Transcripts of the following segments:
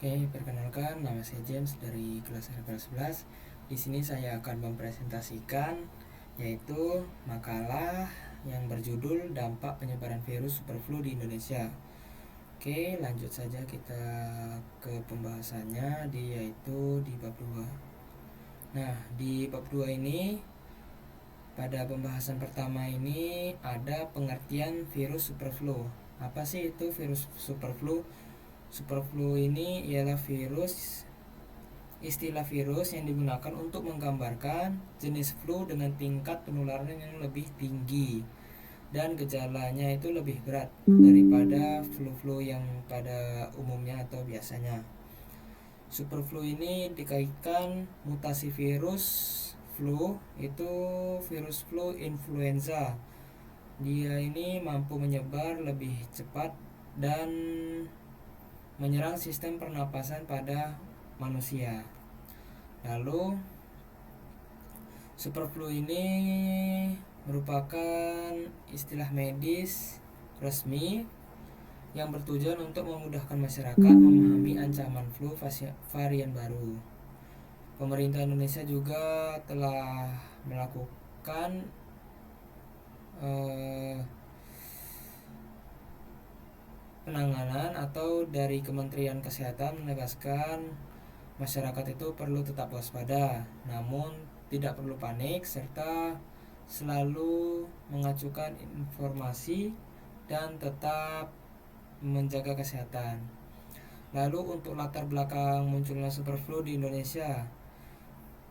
Oke, perkenalkan nama saya James dari kelas kelas 11. Di sini saya akan mempresentasikan yaitu makalah yang berjudul Dampak Penyebaran Virus Superflu di Indonesia. Oke, lanjut saja kita ke pembahasannya yaitu di bab 2. Nah, di bab 2 ini pada pembahasan pertama ini ada pengertian virus superflu. Apa sih itu virus superflu? Superflu ini ialah istilah virus yang digunakan untuk menggambarkan jenis flu dengan tingkat penularan yang lebih tinggi dan gejalanya itu lebih berat daripada flu-flu yang pada umumnya atau biasanya. Superflu ini dikaitkan mutasi virus flu itu virus flu influenza. Dia ini mampu menyebar lebih cepat dan menyerang sistem pernapasan pada manusia. Lalu superflu ini merupakan istilah medis resmi yang bertujuan untuk memudahkan masyarakat memahami ancaman flu varian baru. Pemerintah Indonesia juga telah melakukan penanganan atau dari Kementerian Kesehatan menegaskan masyarakat itu perlu tetap waspada, namun tidak perlu panik serta selalu mengacukan informasi dan tetap menjaga kesehatan. Lalu untuk latar belakang munculnya superflu di Indonesia.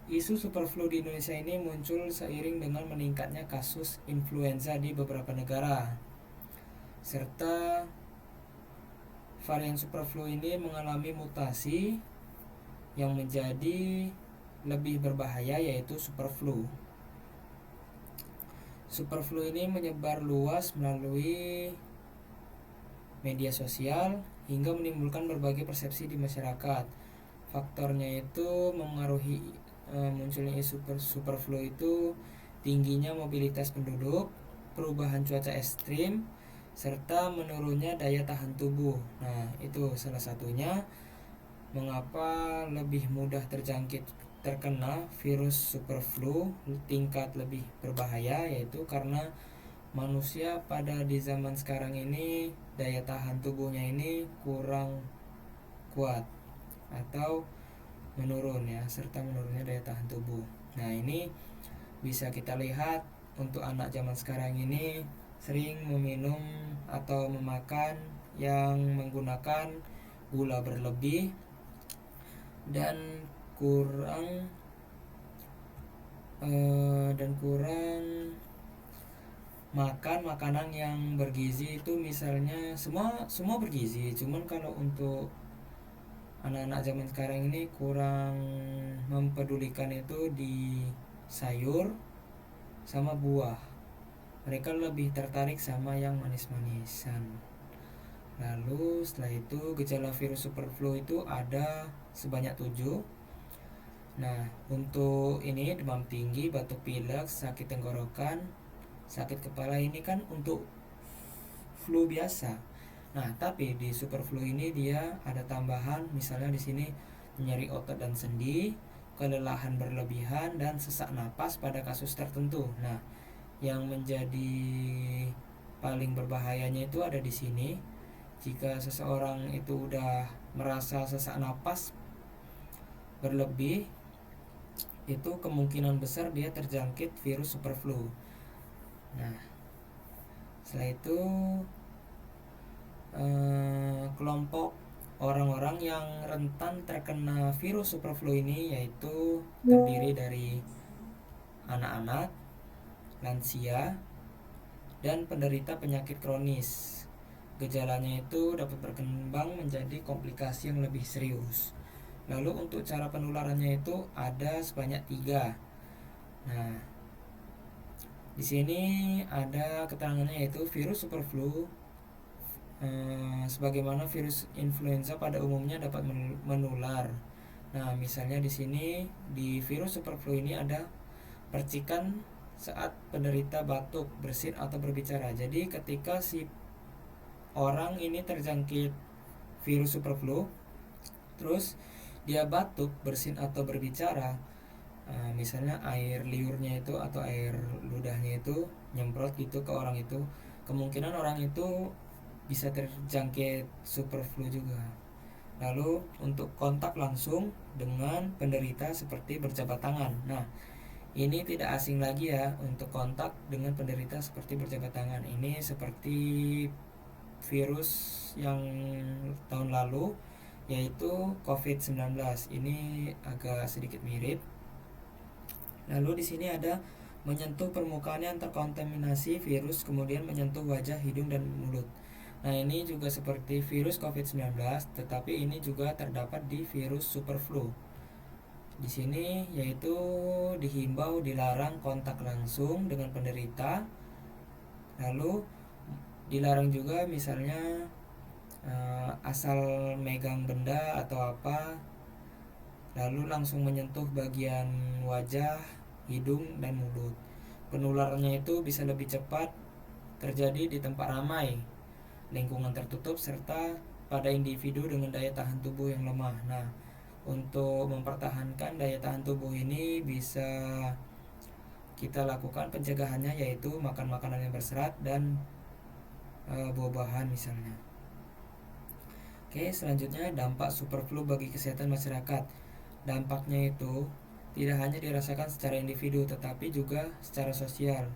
Isu superflu di Indonesia ini muncul seiring dengan meningkatnya kasus influenza di beberapa negara. Serta varian superflu ini mengalami mutasi yang menjadi lebih berbahaya yaitu superflu. Superflu ini menyebar luas melalui media sosial hingga menimbulkan berbagai persepsi di masyarakat. Faktornya itu mengaruhi munculnya isu superflu itu tingginya mobilitas penduduk, perubahan cuaca ekstrim, serta menurunnya daya tahan tubuh. Nah, itu salah satunya mengapa lebih mudah terkena virus superflu tingkat lebih berbahaya, yaitu karena manusia pada di zaman sekarang ini daya tahan tubuhnya ini kurang kuat atau menurun ya, serta menurunnya daya tahan tubuh. Nah, ini bisa kita lihat untuk anak zaman sekarang ini sering meminum atau memakan yang menggunakan gula berlebih dan kurang makan makanan yang bergizi. Itu misalnya semua bergizi, cuman kalau untuk anak-anak zaman sekarang ini kurang mempedulikan itu di sayur sama buah. Mereka lebih tertarik sama yang manis-manisan. Lalu setelah itu gejala virus superflu itu ada sebanyak 7. Nah, untuk ini demam tinggi, batuk pilek, sakit tenggorokan, sakit kepala ini kan untuk flu biasa. Nah, tapi di superflu ini dia ada tambahan, misalnya di sini nyeri otot dan sendi, kelelahan berlebihan dan sesak napas pada kasus tertentu. Nah, yang menjadi paling berbahayanya itu ada di sini. Jika seseorang itu udah merasa sesak napas berlebih, itu kemungkinan besar dia terjangkit virus superflu. Nah, setelah itu kelompok orang-orang yang rentan terkena virus superflu ini yaitu terdiri dari anak-anak, lansia, dan penderita penyakit kronis. Gejalanya itu dapat berkembang menjadi komplikasi yang lebih serius. Lalu untuk cara penularannya itu ada sebanyak 3. Nah, di sini ada keterangannya yaitu virus superflu sebagaimana virus influenza pada umumnya dapat menular. Nah, misalnya di sini di virus superflu ini ada percikan saat penderita batuk, bersin atau berbicara. Jadi ketika si orang ini terjangkit virus superflu, Terus dia batuk, bersin atau berbicara, misalnya air liurnya itu atau air ludahnya itu nyemprot gitu ke orang itu, kemungkinan orang itu bisa terjangkit super flu juga. Lalu untuk kontak langsung dengan penderita seperti berjabat tangan. Nah, ini tidak asing lagi ya untuk kontak dengan penderita seperti berjabat tangan. Ini seperti virus yang tahun lalu yaitu COVID-19. Ini agak sedikit mirip. Lalu di sini ada menyentuh permukaan yang terkontaminasi virus kemudian menyentuh wajah, hidung dan mulut. Nah, ini juga seperti virus COVID-19, tetapi ini juga terdapat di virus super flu. Di sini yaitu dihimbau dilarang kontak langsung dengan penderita. Lalu dilarang juga misalnya asal megang benda atau apa lalu langsung menyentuh bagian wajah, hidung dan mulut. Penularannya itu bisa lebih cepat terjadi di tempat ramai, lingkungan tertutup serta pada individu dengan daya tahan tubuh yang lemah. Nah, untuk mempertahankan daya tahan tubuh ini bisa kita lakukan pencegahannya yaitu makan makanan yang berserat dan buah-buahan misalnya. Oke, selanjutnya dampak superflu bagi kesehatan masyarakat. Dampaknya itu tidak hanya dirasakan secara individu tetapi juga secara sosial.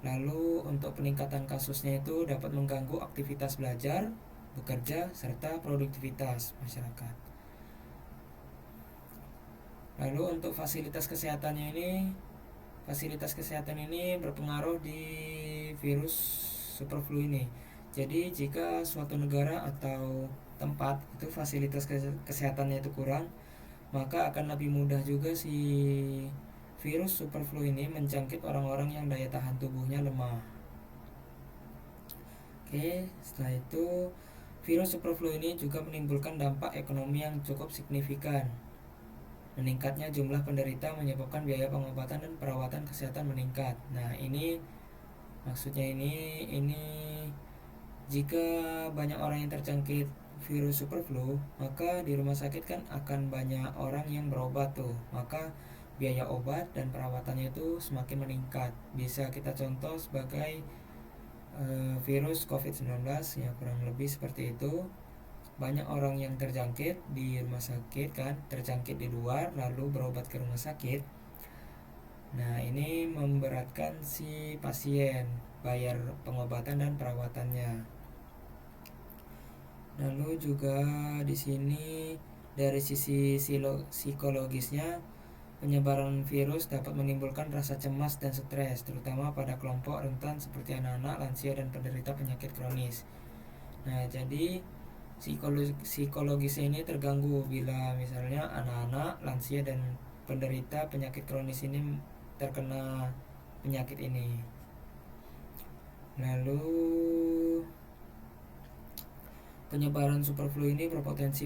Lalu untuk peningkatan kasusnya itu dapat mengganggu aktivitas belajar, bekerja, serta produktivitas masyarakat. Lalu untuk fasilitas kesehatan ini berpengaruh di virus superflu ini. Jadi jika suatu negara atau tempat itu fasilitas kesehatannya itu kurang, maka akan lebih mudah juga si virus superflu ini menjangkit orang-orang yang daya tahan tubuhnya lemah. Oke, setelah itu virus superflu ini juga menimbulkan dampak ekonomi yang cukup signifikan. Meningkatnya jumlah penderita menyebabkan biaya pengobatan dan perawatan kesehatan meningkat. Nah, ini maksudnya ini jika banyak orang yang terjangkit virus superflu, maka di rumah sakit kan akan banyak orang yang berobat tuh. Maka biaya obat dan perawatannya itu semakin meningkat. Bisa kita contoh sebagai virus COVID-19 ya, kurang lebih seperti itu. Banyak orang yang terjangkit di rumah sakit kan, terjangkit di luar lalu berobat ke rumah sakit. Nah, ini memberatkan si pasien bayar pengobatan dan perawatannya. Lalu juga di sini dari sisi psikologisnya, penyebaran virus dapat menimbulkan rasa cemas dan stres, terutama pada kelompok rentan seperti anak-anak, lansia dan penderita penyakit kronis. Nah, jadi psikologisnya ini terganggu bila misalnya anak-anak, lansia dan penderita penyakit kronis ini terkena penyakit ini. Lalu penyebaran superflu ini berpotensi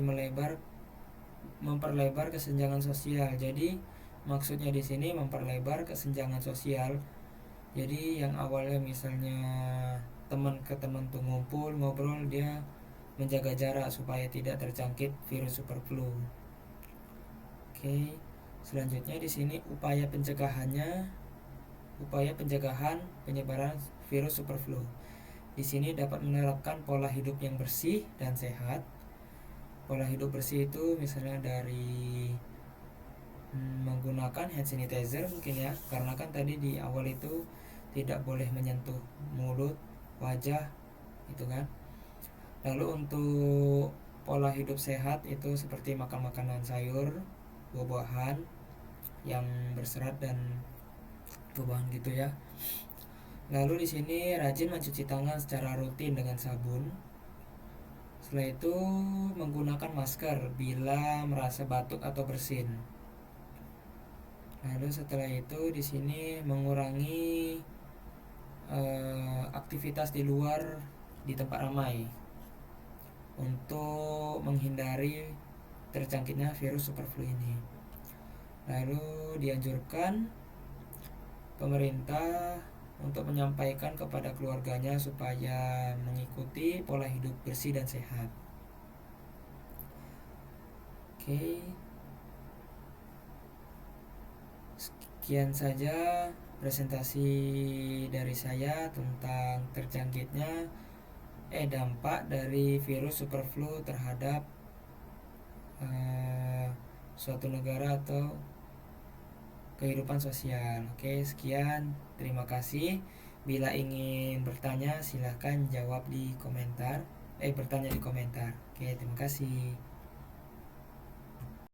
memperlebar kesenjangan sosial. Jadi maksudnya di sini memperlebar kesenjangan sosial. Jadi yang awalnya misalnya teman ke teman tuh ngumpul ngobrol, dia menjaga jarak supaya tidak terjangkit virus superflu. Oke, selanjutnya di sini upaya pencegahan penyebaran virus superflu. Di sini dapat menerapkan pola hidup yang bersih dan sehat. Pola hidup bersih itu misalnya dari menggunakan hand sanitizer mungkin ya, karena kan tadi di awal itu tidak boleh menyentuh mulut, wajah gitu kan. Lalu untuk pola hidup sehat itu seperti makan makanan sayur, buah-buahan yang berserat dan buah-buahan gitu ya. Lalu di sini rajin mencuci tangan secara rutin dengan sabun. Setelah itu menggunakan masker bila merasa batuk atau bersin. Lalu setelah itu di sini mengurangi aktivitas di luar di tempat ramai untuk menghindari terjangkitnya virus superflu ini. Lalu dianjurkan pemerintah untuk menyampaikan kepada keluarganya supaya mengikuti pola hidup bersih dan sehat. Oke, sekian saja presentasi dari saya tentang terjangkitnya dampak dari virus super flu terhadap suatu negara atau kehidupan sosial. Oke, sekian. Terima kasih. Bila ingin bertanya, silahkan jawab di komentar. Bertanya di komentar. Oke, terima kasih.